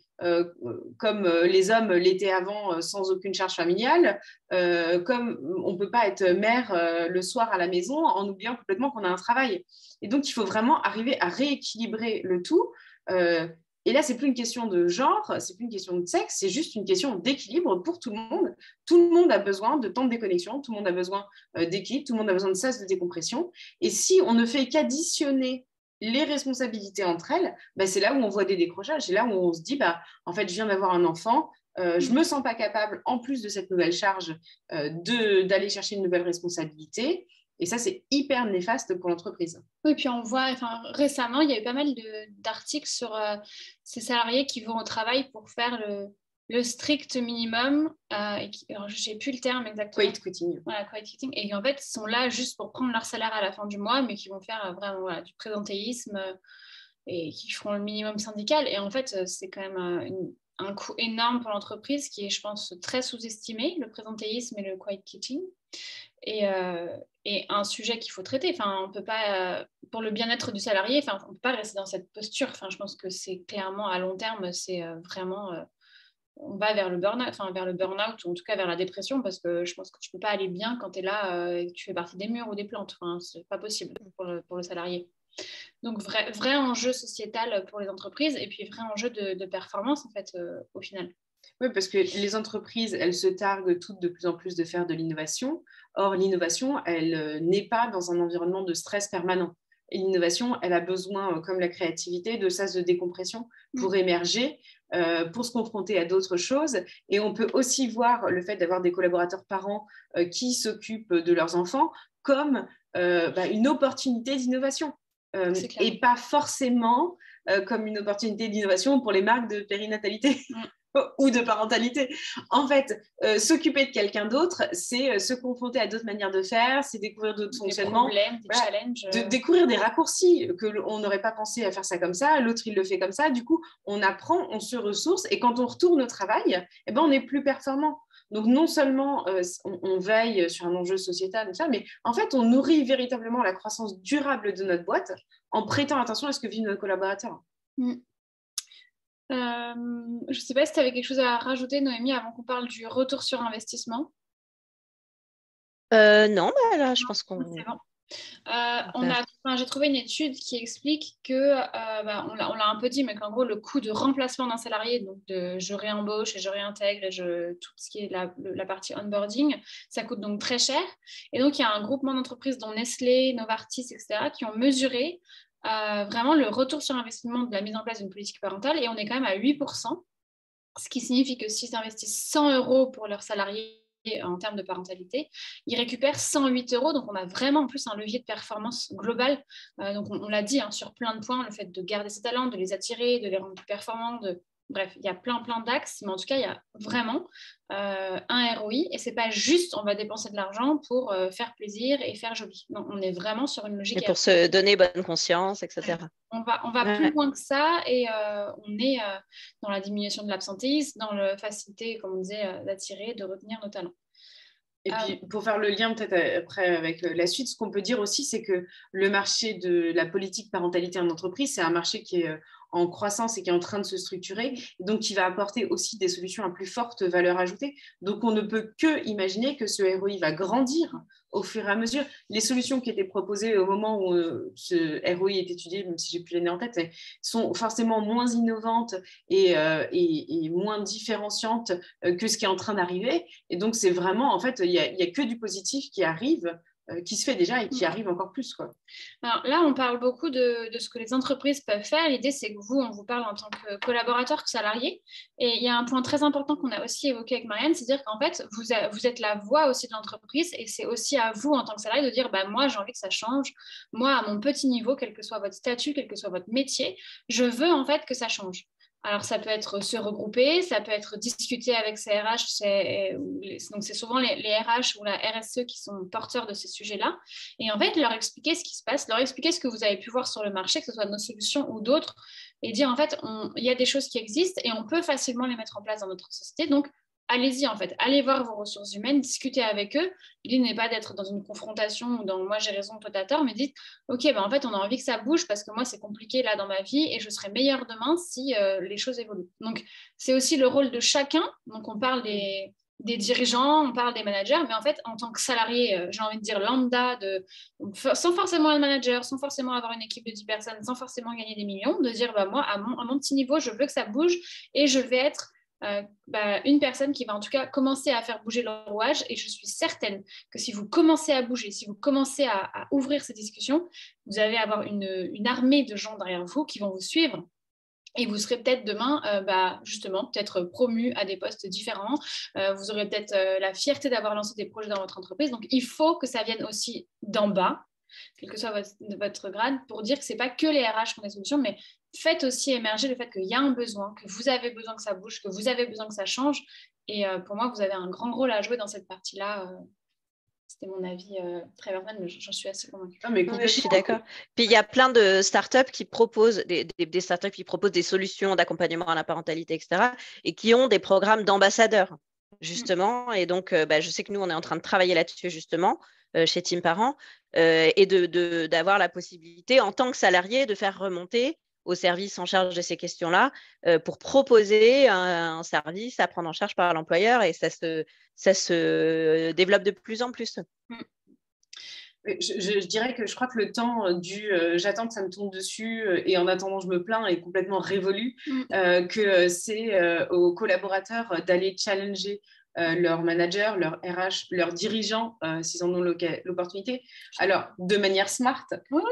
comme les hommes l'étaient avant sans aucune charge familiale, comme on ne peut pas être mère le soir à la maison en oubliant complètement qu'on a un travail. Et donc, il faut vraiment arriver à rééquilibrer le tout. Et là, ce n'est plus une question de genre, ce n'est plus une question de sexe, c'est juste une question d'équilibre pour tout le monde. Tout le monde a besoin de temps de déconnexion, tout le monde a besoin d'équilibre, tout le monde a besoin de sas de décompression. Et si on ne fait qu'additionner les responsabilités entre elles, c'est là où on voit des décrochages. C'est là où on se dit, en fait, je viens d'avoir un enfant, je ne me sens pas capable, en plus de cette nouvelle charge, d'aller chercher une nouvelle responsabilité. Et ça, c'est hyper néfaste pour l'entreprise. Oui, puis on voit, récemment, il y a eu pas mal d'articles sur ces salariés qui vont au travail pour faire le strict minimum. Alors, je n'ai plus le terme exactement. Quiet quitting. Voilà, quiet quitting. Et en fait, ils sont là juste pour prendre leur salaire à la fin du mois, mais qui vont faire vraiment du présentéisme et qui feront le minimum syndical. Et en fait, c'est quand même un coût énorme pour l'entreprise qui est, je pense, très sous-estimé, le présentéisme et le quiet quitting. Et un sujet qu'il faut traiter. On peut pas, pour le bien-être du salarié, on ne peut pas rester dans cette posture. Je pense que c'est clairement, à long terme, c'est vraiment... on va vers le burn-out, ou en tout cas vers la dépression, parce que je pense que tu ne peux pas aller bien quand tu es là et que tu fais partie des murs ou des plantes. C'est pas possible pour le salarié. Donc, vrai enjeu sociétal pour les entreprises et puis vrai enjeu de performance, en fait, au final. Oui, parce que les entreprises, elles se targuent toutes de plus en plus de faire de l'innovation. Or, l'innovation, elle n'est pas dans un environnement de stress permanent. Et l'innovation, elle a besoin, comme la créativité, de sas de décompression pour émerger, pour se confronter à d'autres choses. Et on peut aussi voir le fait d'avoir des collaborateurs parents qui s'occupent de leurs enfants comme une opportunité d'innovation. Et pas forcément comme une opportunité d'innovation pour les marques de périnatalité. Ou de parentalité. En fait, s'occuper de quelqu'un d'autre, c'est se confronter à d'autres manières de faire, c'est découvrir d'autres fonctionnements, des challenges. Découvrir des raccourcis, qu'on n'aurait pas pensé à faire ça comme ça, l'autre il le fait comme ça, du coup on apprend, on se ressource, et quand on retourne au travail, on est plus performant. Donc non seulement on veille sur un enjeu sociétal, mais en fait on nourrit véritablement la croissance durable de notre boîte en prêtant attention à ce que vivent nos collaborateurs. Je ne sais pas si tu avais quelque chose à rajouter, Noémie, avant qu'on parle du retour sur investissement. Non, là, je pense qu'on... C'est bon. J'ai trouvé une étude qui explique que, on l'a un peu dit, mais qu'en gros, le coût de remplacement d'un salarié, donc je réembauche et je réintègre et tout ce qui est la partie onboarding, ça coûte donc très cher. Et donc, il y a un groupement d'entreprises, dont Nestlé, Novartis, etc., qui ont mesuré vraiment le retour sur investissement de la mise en place d'une politique parentale, et on est quand même à 8%, ce qui signifie que s'ils investissent 100 € pour leurs salariés en termes de parentalité, ils récupèrent 108 €, donc on a vraiment en plus un levier de performance global. Donc on l'a dit sur plein de points, le fait de garder ses talents, de les attirer, de les rendre plus performants, bref, il y a plein d'axes, mais en tout cas, il y a vraiment un ROI, et c'est pas juste on va dépenser de l'argent pour faire plaisir et faire joli. Non, on est vraiment sur une logique. Et pour se donner bonne conscience, etc. On va plus loin que ça, et on est dans la diminution de l'absentéisme, dans la facilité, comme on disait, d'attirer, de retenir nos talents. Et puis, pour faire le lien peut-être après avec la suite, ce qu'on peut dire aussi, c'est que le marché de la politique parentalité en entreprise, c'est un marché qui est en croissance et qui est en train de se structurer, et donc qui va apporter aussi des solutions à plus forte valeur ajoutée. Donc, on ne peut que imaginer que ce ROI va grandir au fur et à mesure. Les solutions qui étaient proposées au moment où ce ROI est étudié, même si j'ai plus les nez en tête, sont forcément moins innovantes et moins différenciantes que ce qui est en train d'arriver. Et donc, c'est vraiment, en fait, il n'y a que du positif qui arrive, qui se fait déjà et qui arrive encore plus, quoi. Alors là, on parle beaucoup de ce que les entreprises peuvent faire. L'idée, c'est que vous, on vous parle en tant que collaborateur, que salarié. Et il y a un point très important qu'on a aussi évoqué avec Marianne, c'est-à-dire qu'en fait, vous êtes la voix aussi de l'entreprise et c'est aussi à vous, en tant que salarié, de dire, bah, moi, j'ai envie que ça change. Moi, à mon petit niveau, quel que soit votre statut, quel que soit votre métier, je veux en fait que ça change. Alors, ça peut être se regrouper, ça peut être discuter avec ses RH, donc c'est souvent les RH ou la RSE qui sont porteurs de ces sujets-là, et en fait, leur expliquer ce qui se passe, leur expliquer ce que vous avez pu voir sur le marché, que ce soit nos solutions ou d'autres, et dire en fait, il y a des choses qui existent et on peut facilement les mettre en place dans notre société, donc allez-y en fait, allez voir vos ressources humaines, discutez avec eux. L'idée n'est pas d'être dans une confrontation ou dans moi j'ai raison, toi t'as tort, mais dites ok, ben en fait on a envie que ça bouge parce que moi c'est compliqué là dans ma vie et je serai meilleure demain si les choses évoluent. Donc c'est aussi le rôle de chacun. Donc on parle des dirigeants, on parle des managers, mais en fait en tant que salarié, j'ai envie de dire lambda, sans forcément être manager, sans forcément avoir une équipe de 10 personnes, sans forcément gagner des millions, de dire bah, moi à mon petit niveau je veux que ça bouge et je vais être une personne qui va en tout cas commencer à faire bouger le rouage, et je suis certaine que si vous commencez à bouger, si vous commencez à ouvrir ces discussions, vous allez avoir une armée de gens derrière vous qui vont vous suivre. Et vous serez peut-être demain, justement, peut-être promu à des postes différents. Vous aurez peut-être la fierté d'avoir lancé des projets dans votre entreprise. Donc, il faut que ça vienne aussi d'en bas, quel que soit votre grade, pour dire que ce n'est pas que les RH qui ont des solutions, mais faites aussi émerger le fait qu'il y a un besoin, que vous avez besoin que ça bouge, que vous avez besoin que ça change. Et pour moi, vous avez un grand rôle à jouer dans cette partie-là. C'était mon avis très personnel, mais j'en suis assez convaincue. Oui, je suis d'accord. Puis il y a plein de startups qui proposent des startups qui proposent des solutions d'accompagnement à la parentalité, etc., et qui ont des programmes d'ambassadeurs, justement. Et donc, je sais que nous, on est en train de travailler là-dessus, justement, chez Team Parents, et d'avoir la possibilité, en tant que salarié, de faire remonter au service en charge de ces questions-là pour proposer un service à prendre en charge par l'employeur, et ça se développe de plus en plus. Je dirais que je crois que le temps j'attends que ça me tombe dessus et en attendant je me plains est complètement révolu, que c'est aux collaborateurs d'aller challenger leurs managers, leurs RH, leurs dirigeants, s'ils en ont l'opportunité. Alors, de manière smart,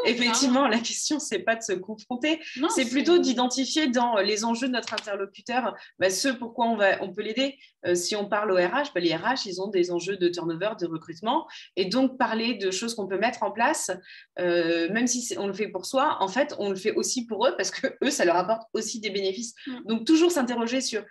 effectivement, la question, c'est pas de se confronter, c'est plutôt d'identifier dans les enjeux de notre interlocuteur ce pourquoi on peut l'aider. Si on parle aux RH, les RH, ils ont des enjeux de turnover, de recrutement, et donc parler de choses qu'on peut mettre en place, même si on le fait pour soi, en fait, on le fait aussi pour eux, parce que eux, ça leur apporte aussi des bénéfices. Donc, toujours s'interroger sur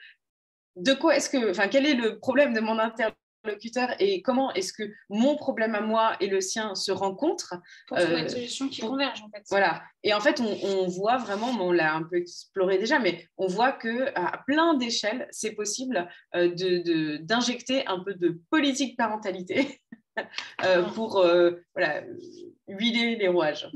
quel est le problème de mon interlocuteur et comment est-ce que mon problème à moi et le sien se rencontrent pour trouver une solution qui converge, en fait. Voilà. Et en fait, on voit vraiment, on l'a un peu exploré déjà, mais on voit qu'à plein d'échelles, c'est possible d'injecter un peu de politique parentalité pour huiler les rouages.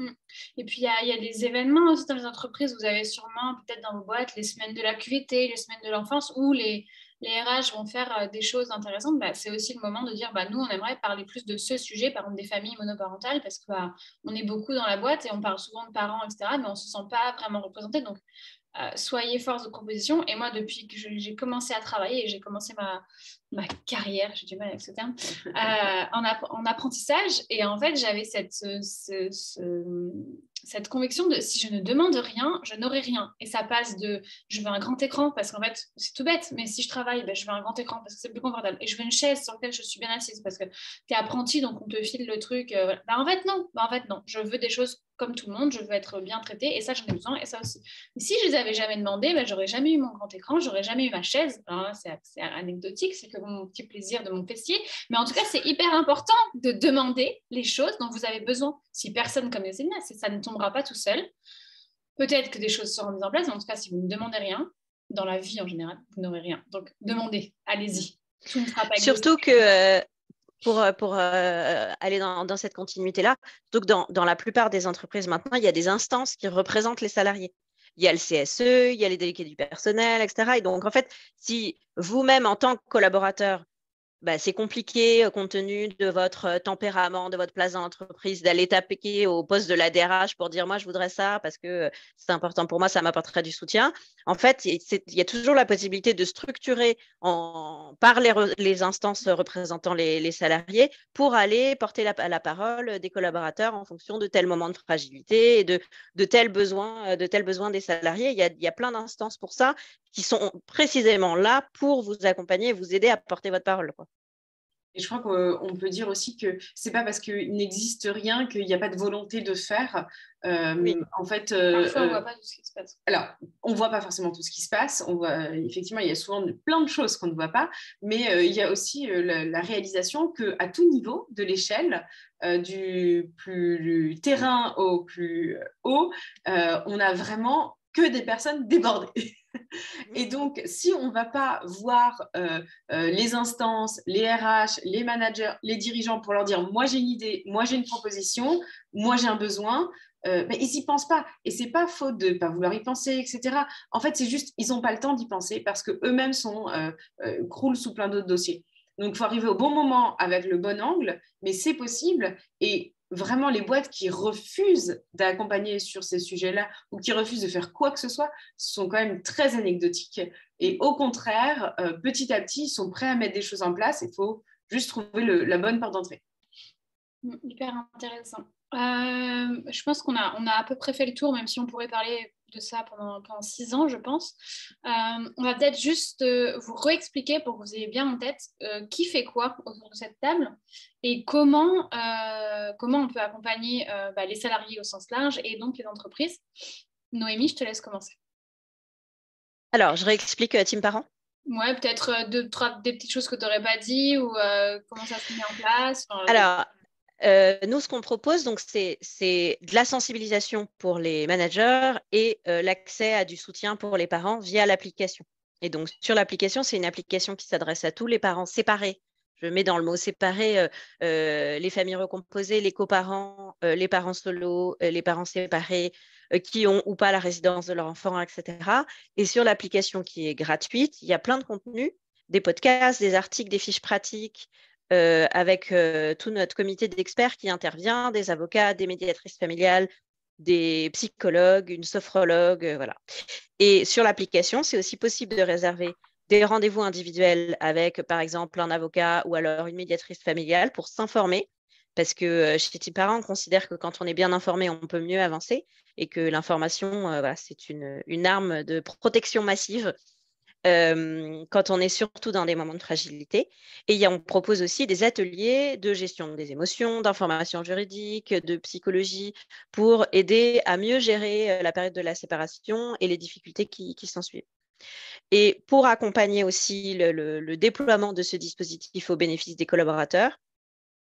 Et puis, il y a des événements aussi dans les entreprises. Vous avez sûrement, peut-être dans vos boîtes, les semaines de la QVT, les semaines de l'enfance, où les RH vont faire des choses intéressantes. C'est aussi le moment de dire, nous, on aimerait parler plus de ce sujet, par exemple des familles monoparentales, parce qu'on est beaucoup dans la boîte et on parle souvent de parents, etc., mais on ne se sent pas vraiment représenté. Donc, soyez force de proposition. Et moi, depuis que j'ai commencé à travailler et j'ai commencé ma carrière, j'ai du mal avec ce terme, en apprentissage. Et en fait, j'avais cette conviction de si je ne demande rien, je n'aurai rien. Et ça passe de je veux un grand écran parce qu'en fait, c'est tout bête, mais si je travaille, je veux un grand écran parce que c'est plus confortable. Et je veux une chaise sur laquelle je suis bien assise parce que tu es apprenti, donc on te file le truc. En fait, non. Je veux des choses comme tout le monde, je veux être bien traitée et ça, j'en ai besoin et ça aussi. Mais si je les avais jamais demandé, j'aurais jamais eu mon grand écran, j'aurais jamais eu ma chaise. Alors là, c'est anecdotique, c'est que mon petit plaisir de mon fessier. Mais en tout cas, c'est hyper important de demander les choses dont vous avez besoin. Si personne comme les Céline, ça ne tombera pas tout seul. Peut-être que des choses seront mises en place, mais en tout cas, si vous ne demandez rien, dans la vie en général, vous n'aurez rien. Donc, demandez, allez-y. Tout ne sera pas surtout que pour aller dans cette continuité-là, surtout que dans la plupart des entreprises maintenant, il y a des instances qui représentent les salariés. il y a le CSE, il y a les délégués du personnel, etc. Et donc, en fait, si vous-même, en tant que collaborateur, c'est compliqué, compte tenu de votre tempérament, de votre place dans l'entreprise, d'aller taper au poste de la DRH pour dire moi je voudrais ça parce que c'est important pour moi, ça m'apporterait du soutien. En fait, il y a toujours la possibilité de structurer par les instances représentant les salariés pour aller porter la parole des collaborateurs en fonction de tel moment de fragilité et de tels besoins des salariés. Il y a plein d'instances pour ça qui sont précisément là pour vous accompagner et vous aider à porter votre parole, quoi. Et je crois qu'on peut dire aussi que c'est pas parce qu'il n'existe rien qu'il n'y a pas de volonté de faire. Oui. En fait, parfois, on ne voit pas tout ce qui se passe. Alors, on ne voit pas forcément tout ce qui se passe. Effectivement, il y a souvent plein de choses qu'on ne voit pas, mais il y a aussi la réalisation qu'à tout niveau de l'échelle, du terrain au plus haut, on n'a vraiment que des personnes débordées. Et donc, si on ne va pas voir les instances, les RH, les managers, les dirigeants pour leur dire « moi j'ai une idée, moi j'ai une proposition, moi j'ai un besoin », mais ils n'y pensent pas. Et ce n'est pas faute de ne pas vouloir y penser, etc. En fait, c'est juste ils n'ont pas le temps d'y penser parce qu'eux-mêmes croulent sous plein d'autres dossiers. Donc, il faut arriver au bon moment avec le bon angle, mais c'est possible. Et vraiment, les boîtes qui refusent d'accompagner sur ces sujets-là ou qui refusent de faire quoi que ce soit sont quand même très anecdotiques. Et au contraire, petit à petit, ils sont prêts à mettre des choses en place. Il faut juste trouver la bonne porte d'entrée. Hyper intéressant. Je pense qu'on a à peu près fait le tour, même si on pourrait parler de ça pendant 6 ans, je pense. On va peut-être juste vous réexpliquer pour que vous ayez bien en tête qui fait quoi autour de cette table et comment on peut accompagner les salariés au sens large et donc les entreprises. Noémie, je te laisse commencer. Alors, je réexplique Team Parents. Ouais, peut-être des petites choses que tu n'aurais pas dit ou comment ça se met en place. Alors, nous, ce qu'on propose, donc, c'est de la sensibilisation pour les managers et l'accès à du soutien pour les parents via l'application. Et donc, sur l'application, c'est une application qui s'adresse à tous les parents séparés. Je mets dans le mot séparé les familles recomposées, les coparents, les parents solos, les parents séparés qui ont ou pas la résidence de leur enfant, etc. Et sur l'application qui est gratuite, il y a plein de contenus, des podcasts, des articles, des fiches pratiques, avec tout notre comité d'experts qui intervient, des avocats, des médiatrices familiales, des psychologues, une sophrologue, voilà. Et sur l'application, c'est aussi possible de réserver des rendez-vous individuels avec, par exemple, un avocat ou alors une médiatrice familiale pour s'informer, parce que chez Team Parents, on considère que quand on est bien informé, on peut mieux avancer et que l'information, voilà, c'est une arme de protection massive quand on est surtout dans des moments de fragilité. Et on propose aussi des ateliers de gestion des émotions, d'information juridique, de psychologie, pour aider à mieux gérer la période de la séparation et les difficultés qui s'ensuivent. Et pour accompagner aussi le déploiement de ce dispositif au bénéfice des collaborateurs,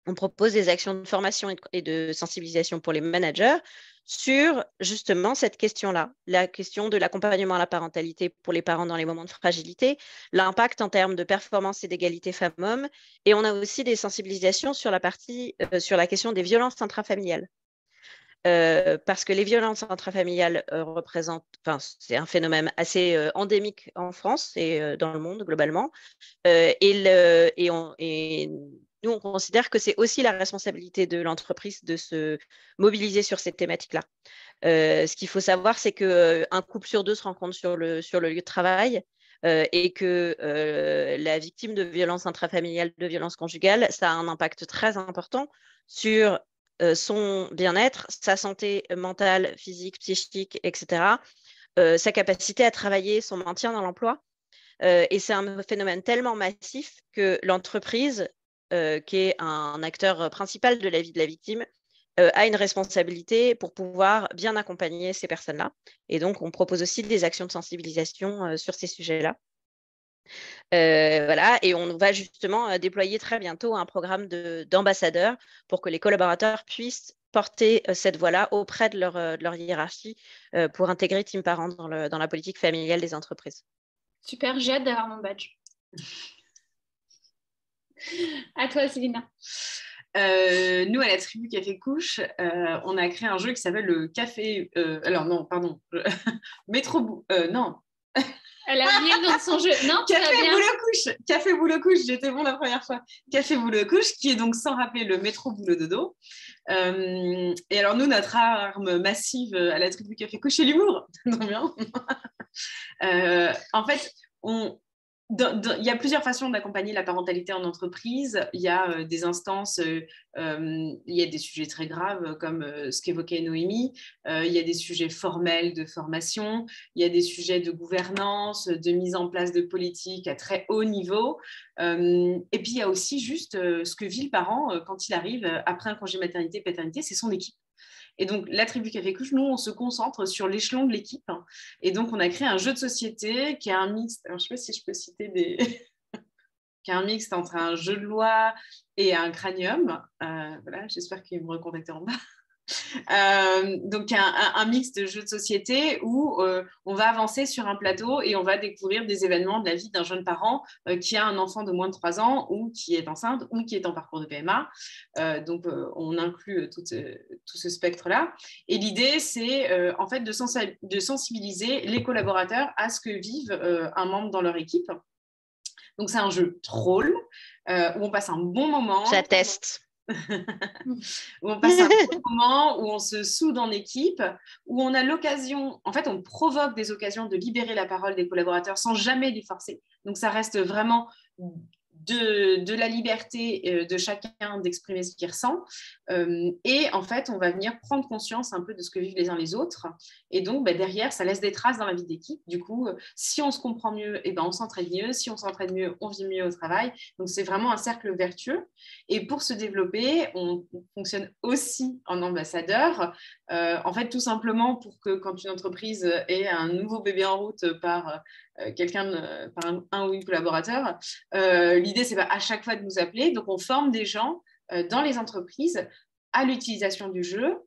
on propose des actions de formation et de sensibilisation pour les managers sur justement cette question-là, la question de l'accompagnement à la parentalité pour les parents dans les moments de fragilité, l'impact en termes de performance et d'égalité femmes-hommes. Et on a aussi des sensibilisations sur sur la question des violences intrafamiliales. Parce que les violences intrafamiliales c'est un phénomène assez endémique en France et dans le monde globalement. Et nous, on considère que c'est aussi la responsabilité de l'entreprise de se mobiliser sur cette thématique-là. Ce qu'il faut savoir, c'est qu'un couple sur deux se rencontre sur le lieu de travail et que la victime de violences intrafamiliales, de violences conjugales, ça a un impact très important sur son bien-être, sa santé mentale, physique, psychique, etc., sa capacité à travailler, son maintien dans l'emploi. Et c'est un phénomène tellement massif que l'entreprise, qui est un acteur principal de la vie de la victime, a une responsabilité pour pouvoir bien accompagner ces personnes-là. Et donc, on propose aussi des actions de sensibilisation sur ces sujets-là. Voilà, et on va justement déployer très bientôt un programme d'ambassadeurs pour que les collaborateurs puissent porter cette voix-là auprès de leur hiérarchie pour intégrer Team Parents dans la politique familiale des entreprises. Super, j'ai hâte d'avoir mon badge. À toi, Célina. Nous, à la tribu Café Couche, on a créé un jeu qui s'appelle le Café... alors non, pardon. Métro... non. Elle a oublié le nom de son jeu. Non, Café Boulot Couche. Café Boulot Couche, j'étais bon la première fois. Café Boulot Couche, qui est donc sans rappeler le métro Boulot Dodo. Et alors nous, notre arme massive à la tribu Café Couche, c'est l'humour. Donc bien. En fait, il y a plusieurs façons d'accompagner la parentalité en entreprise. Il y a des instances, il y a des sujets très graves comme ce qu'évoquait Noémie. Il y a des sujets formels de formation. Il y a des sujets de gouvernance, de mise en place de politiques à très haut niveau. Et puis, il y a aussi juste ce que vit le parent quand il arrive après un congé maternité-paternité, c'est son équipe. Et donc, la tribu Café Couche, nous, on se concentre sur l'échelon de l'équipe. Et donc, on a créé un jeu de société qui est un mix. Alors, je ne sais pas si je peux citer des. qui est un mix entre un jeu de loi et un cranium. Voilà, j'espère qu'ils vont me recontacter en bas. Donc un mix de jeux de société où on va avancer sur un plateau et on va découvrir des événements de la vie d'un jeune parent qui a un enfant de moins de 3 ans ou qui est enceinte ou qui est en parcours de PMA. Donc on inclut tout ce spectre-là. Et l'idée, c'est en fait de sensibiliser les collaborateurs à ce que vive un membre dans leur équipe. Donc c'est un jeu troll où on passe un bon moment. J'atteste. Où on passe un bon moment, où on se soude en équipe, où on a l'occasion, en fait, on provoque des occasions de libérer la parole des collaborateurs sans jamais les forcer. Donc, ça reste vraiment de la liberté de chacun d'exprimer ce qu'il ressent. Et en fait, on va venir prendre conscience un peu de ce que vivent les uns les autres. Et donc, derrière, ça laisse des traces dans la vie d'équipe. Du coup, si on se comprend mieux, on s'entraide mieux. Si on s'entraide mieux, on vit mieux au travail. Donc, c'est vraiment un cercle vertueux. Et pour se développer, on fonctionne aussi en ambassadeur. En fait, tout simplement pour que quand une entreprise ait un nouveau bébé en route par par un ou une collaborateur, l'idée, c'est à chaque fois de nous appeler. Donc, on forme des gens dans les entreprises à l'utilisation du jeu,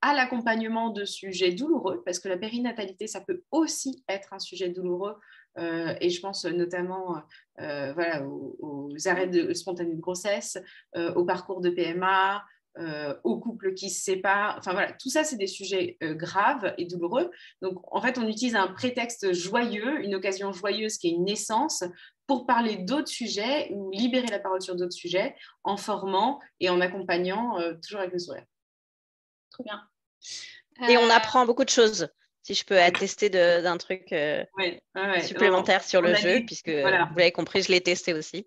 à l'accompagnement de sujets douloureux, parce que la périnatalité, ça peut aussi être un sujet douloureux, et je pense notamment aux arrêts spontanés de grossesse, au parcours de PMA, aux couples qui se séparent. Enfin voilà, tout ça, c'est des sujets graves et douloureux. Donc, en fait, on utilise un prétexte joyeux, une occasion joyeuse qui est une naissance, pour parler d'autres sujets ou libérer la parole sur d'autres sujets en formant et en accompagnant, toujours avec le sourire. Trop bien. Et on apprend beaucoup de choses, si je peux attester d'un truc supplémentaire sur le jeu, puisque vous l'avez compris, je l'ai testé aussi.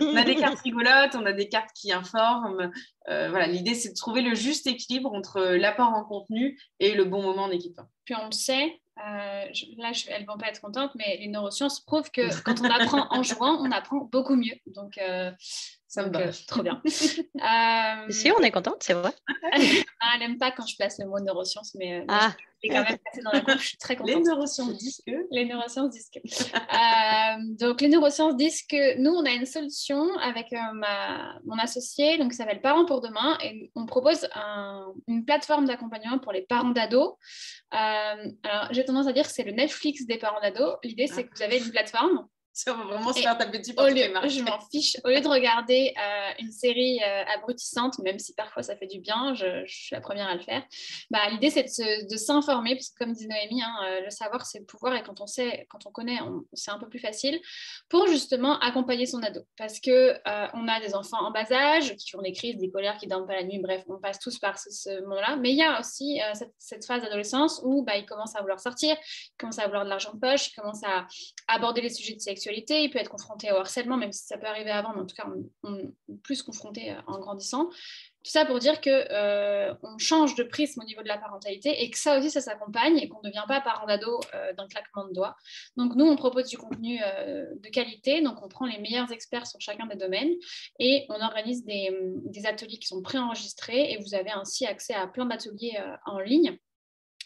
On a des cartes rigolotes, on a des cartes qui informent. L'idée, c'est de trouver le juste équilibre entre l'apport en contenu et le bon moment en équipe. Puis on le sait, elles ne vont pas être contentes, mais les neurosciences prouvent que quand on apprend en jouant, on apprend beaucoup mieux. Donc, ça me va. Trop bien. Si, on est contente, c'est vrai. Elle n'aime pas quand je place le mot neurosciences, mais je l'ai quand même passé dans la coupe, je suis très contente. Les neurosciences disent que. Donc, les neurosciences disent que nous, on a une solution avec mon associé, donc ça s'appelle Parents pour demain, et on propose une plateforme d'accompagnement pour les parents d'ados. Alors, j'ai tendance à dire que c'est le Netflix des parents d'ados. L'idée, c'est que vous avez une plateforme. Ça va vraiment se faire taper dessus par toutes les marques. Je m'en fiche. Au lieu de regarder une série abrutissante, même si parfois ça fait du bien, je suis la première à le faire, l'idée c'est de s'informer, parce que comme dit Noémie, le savoir c'est le pouvoir, et quand on connaît, c'est un peu plus facile, pour justement accompagner son ado. Parce qu'on a des enfants en bas âge, qui ont des crises, des colères, qui ne dorment pas la nuit, bref, on passe tous par ce moment-là, mais il y a aussi cette phase d'adolescence où ils commencent à vouloir sortir, ils commencent à vouloir de l'argent de poche, ils commencent à aborder les sujets de sexualité. Il peut être confronté au harcèlement, même si ça peut arriver avant, mais en tout cas, on est plus confronté en grandissant. Tout ça pour dire qu'on change de prisme au niveau de la parentalité et que ça aussi, ça s'accompagne et qu'on ne devient pas parent d'ado d'un claquement de doigts. Donc, nous, on propose du contenu de qualité. Donc, on prend les meilleurs experts sur chacun des domaines et on organise des ateliers qui sont préenregistrés et vous avez ainsi accès à plein d'ateliers en ligne.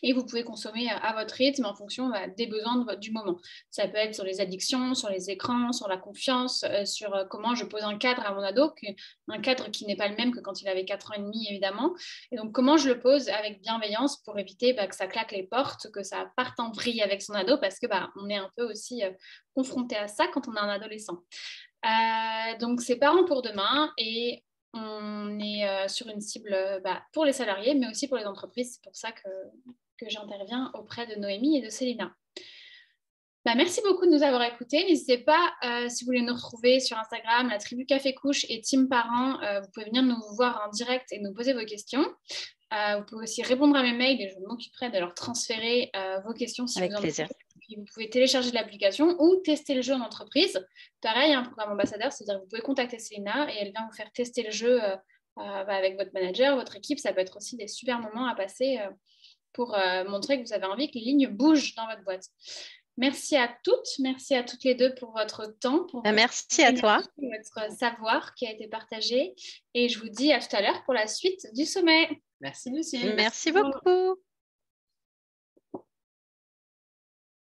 Et vous pouvez consommer à votre rythme en fonction des besoins du moment. Ça peut être sur les addictions, sur les écrans, sur la confiance, sur comment je pose un cadre à mon ado, un cadre qui n'est pas le même que quand il avait 4 ans et demi, évidemment. Et donc, comment je le pose avec bienveillance pour éviter que ça claque les portes, que ça parte en vrille avec son ado, parce que on est un peu aussi confronté à ça quand on a un adolescent. Donc, c'est Parents pour demain et On est sur une cible pour les salariés, mais aussi pour les entreprises. C'est pour ça que j'interviens auprès de Noémie et de Célina. Merci beaucoup de nous avoir écoutés. N'hésitez pas, si vous voulez nous retrouver sur Instagram, la tribu Café Couche et Team Parents, vous pouvez venir nous voir en direct et nous poser vos questions. Vous pouvez aussi répondre à mes mails et je m'occuperai de leur transférer vos questions si Avec vous en plaisir. avez. Puis vous pouvez télécharger l'application ou tester le jeu en entreprise. Pareil, un programme ambassadeur, c'est-à-dire que vous pouvez contacter Célina et elle vient vous faire tester le jeu avec votre manager, votre équipe. Ça peut être aussi des super moments à passer pour montrer que vous avez envie que les lignes bougent dans votre boîte. Merci à toutes les deux pour votre temps, pour merci à toi. Votre savoir qui a été partagé. Et je vous dis à tout à l'heure pour la suite du sommet. Merci Lucie. Merci beaucoup.